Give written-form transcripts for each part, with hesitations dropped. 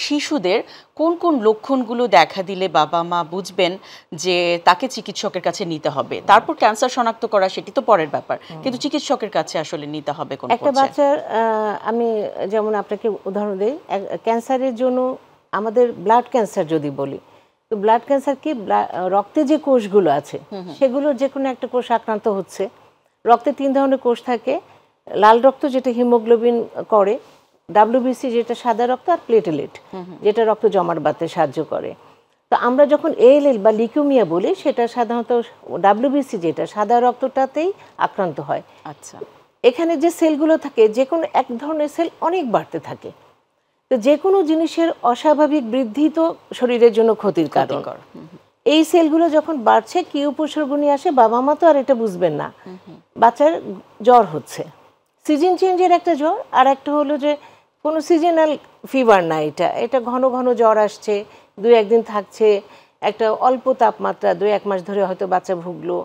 শিশুদের কোন কোন লক্ষণগুলো দেখা দিলে বাবা মা বুঝবেন যে তাকে চিকিৎসকের কাছে নিতে হবে? তারপর ক্যান্সার শনাক্ত করা সেটি তো পরের ব্যাপার, কিন্তু চিকিৎসকের কাছে আসলে নিতে হবে কোন একটা পর্যায়ে? বাচ্চার আমি যেমন আপনাকে উদাহরণ দিই, ক্যান্সারের জন্য আমাদের ব্লাড ক্যান্সার যদি বলি, তো ব্লাড ক্যান্সার কি রক্তে যে কোষগুলো আছে সেগুলো যে কোনো একটা কোষ আক্রান্ত হচ্ছে। রক্তে 3 ধরনের কোষ থাকে, লাল রক্ত যেটা হিমোগ্লোবিন করে, ডাব্লিউবিসি যেটা সাদা রক্ত, আর প্লেটেলেট যেটা রক্ত জমাট বাঁধতে সাহায্য করে। তো আমরা যখন এএলএল বা লিউকেমিয়া বলি সেটা সাধারণত ডাব্লিউবিসি যেটা সাদা রক্তটাতেই আক্রান্ত হয়। আচ্ছা, এখানে যে সেলগুলো থাকে যে কোনো এক ধরনের সেল অনেক বাড়তে থাকে। তো যে কোনো জিনিসের অস্বাভাবিক বৃদ্ধি তো শরীরের জন্য ক্ষতির কারণ। এই সেলগুলো যখন বাড়ছে কি উপসর্গ নিয়ে আসে, বাবা মা তো আর এটা বুঝবেন না। বাচ্চার জ্বর হচ্ছে, সিজন চেঞ্জের একটা জ্বর, আর একটা হলো যে কোনো সিজনাল ফিভার না, এটা ঘন ঘন জ্বর আসছে, 2-1 দিন থাকছে, একটা অল্প তাপমাত্রা 2-1 মাস ধরে হয়তো বাচ্চা ভুগলো।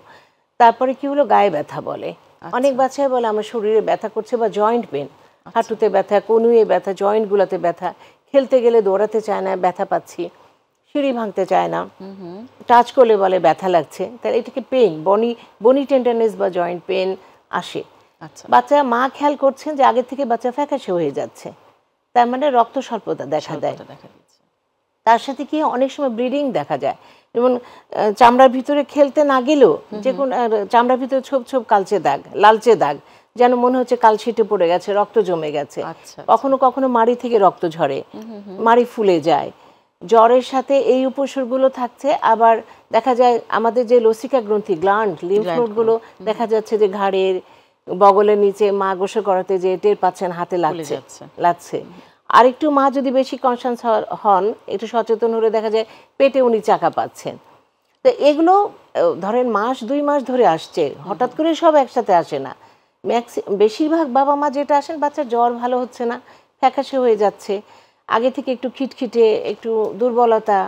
তারপরে কি হলো, গায়ে ব্যথা বলে, অনেক বাচ্চাই বলে আমার শরীরে ব্যথা করছে, বা জয়েন্ট পেন, হাঁটুতে ব্যথা, কনুয়ে ব্যথা, জয়েন্টগুলোতে ব্যথা, খেলতে গেলে দৌড়াতে চায় না, ব্যথা পাচ্ছি, সিঁড়ি ভাঙতে চায় না, টাচ করলে বলে ব্যথা লাগছে। তাহলে এটাকে পেন, বনি টেন্ডারনেস বা জয়েন্ট পেন আসে। বাচ্চা মা খেয়াল করছেন যে আগে থেকে বাচ্চা ফ্যাকাশে হয়ে যাচ্ছে, তার মানে রক্ত স্বল্পতা দেখা দেয়। তার সাথে কি অনেক সময় ব্লিডিং দেখা যায়, যেমন চামড়ার ভিতরে খেলতে না গেলেও যে কোন চামড়ার ভিতরে ছোপ ছোপ কালচে দাগ, লালচে দাগ, যেন মনে হচ্ছে কালশিটে পড়ে গেছে, রক্ত জমে গেছে। কখনো কখনো মাড়ি থেকে রক্ত ঝরে, মাড়ি ফুলে যায়। জ্বরের সাথে এই উপসর্গগুলো থাকছে। আবার দেখা যায় আমাদের যে লসিকা গ্রন্থি, গ্ল্যান্ড, লিম্ফ নোডগুলো দেখা যাচ্ছে যে ঘাড়ের বগলের নিচে, মা গোসল করাতে যে টের পাচ্ছেন হাতে লাগছে। আর একটু মা যদি বেশি কনসাস হন, একটু সচেতন হলে দেখা যায় পেটে উনি চাকা পাচ্ছেন। তো এগুলো ধরেন 1-2 মাস ধরে আসছে, হঠাৎ করে সব একসাথে আসে না। বেশিরভাগ বাবা মা যেটা আসেন, বাচ্চার জ্বর ভালো হচ্ছে না, ফ্যাকাশে হয়ে যাচ্ছে, আগে থেকে একটু খিটখিটে, একটু দুর্বলতা।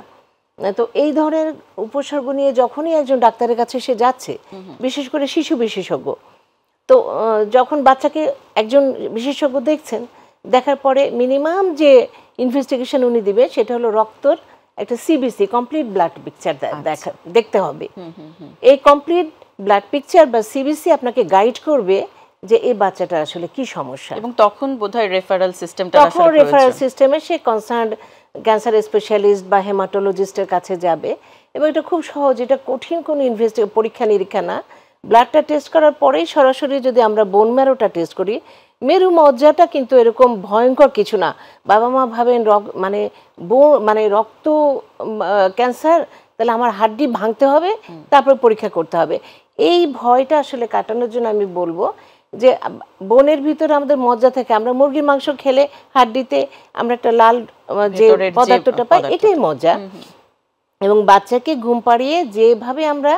তো এই ধরনের উপসর্গ নিয়ে যখনই একজন ডাক্তারের কাছে সে যাচ্ছে, বিশেষ করে শিশু বিশেষজ্ঞ, তো যখন বাচ্চাকে একজন বিশেষজ্ঞ দেখছেন, দেখার পরে মিনিমাম যে ইনভেস্টিগেশন উনি দিবে সেটা হলো রক্তর একটা সিবিসি, কমপ্লিট ব্লাড পিকচার দেখতে হবে। এই কমপ্লিট ব্লাড পিকচার বা সিবিসি আপনাকে গাইড করবে যে এই বাচ্চাটার আসলে কি সমস্যা। এবং তখন বোধহয় রেফারেল সিস্টেমটা তখন রেফারেল সিস্টেমে সে কনসার্ন ক্যান্সার স্পেশালিস্ট বা হেমাটোলজিস্টের কাছে যাবে। এবং এটা খুব সহজ, এটা কঠিন কোনো পরীক্ষা নিরীক্ষা না। ব্লাডটা টেস্ট করার পরেই সরাসরি যদি আমরা বোন ম্যারোটা টেস্ট করি, মেরু মজ্জাটা কিন্তু এরকম ভয়ঙ্কর কিছু না। বাবা মা ভাবেন মানে রক্ত ক্যান্সার, তাহলে আমার হাড্ডি ভাঙতে হবে, তারপর পরীক্ষা করতে হবে। এই ভয়টা আসলে কাটানোর জন্য আমি বলবো যে বোনের ভিতরে আমাদের মজ্জা থাকে, আমরা মুরগির মাংস খেলে হাড্ডিতে আমরা একটা লাল যে পদার্থটা পাই, এটাই মজ্জা। এবং বাচ্চাকে ঘুম পাড়িয়ে যেভাবে আমরা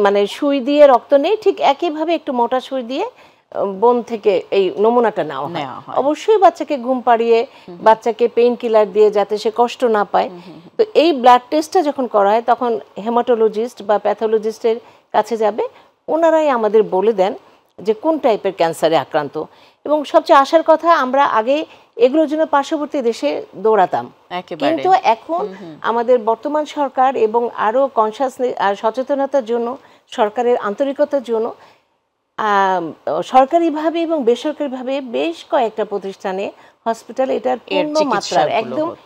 মানে সুই দিয়ে রক্ত নেই, ঠিক একইভাবে একটু মোটা সুই দিয়ে বোন থেকে এই নমুনাটা নেওয়া হয়। অবশ্যই বাচ্চাকে ঘুম পাড়িয়ে, বাচ্চাকে পেইন কিলার দিয়ে, যাতে সে কষ্ট না পায়। তো এই ব্লাড টেস্টটা যখন করা হয়, তখন হেমাটোলজিস্ট বা প্যাথোলজিস্টের কাছে যাবে, ওনারাই আমাদের বলে দেন যে কোন টাইপের ক্যান্সারে আক্রান্ত। এবং সবচেয়ে আশার কথা, আমরা আগে এগুলোর জন্য পার্শ্ববর্তী দেশে দৌড়াতাম, কিন্তু এখন আমাদের বর্তমান সরকার এবং আরো কনসাসনেস আর সচেতনতার জন্য, সরকারের আন্তরিকতার জন্য সরকারিভাবে এবং বেসরকারিভাবে বেশ কয়েকটা প্রতিষ্ঠানে, হসপিটালে এটার পূর্ণ মাত্রার একদম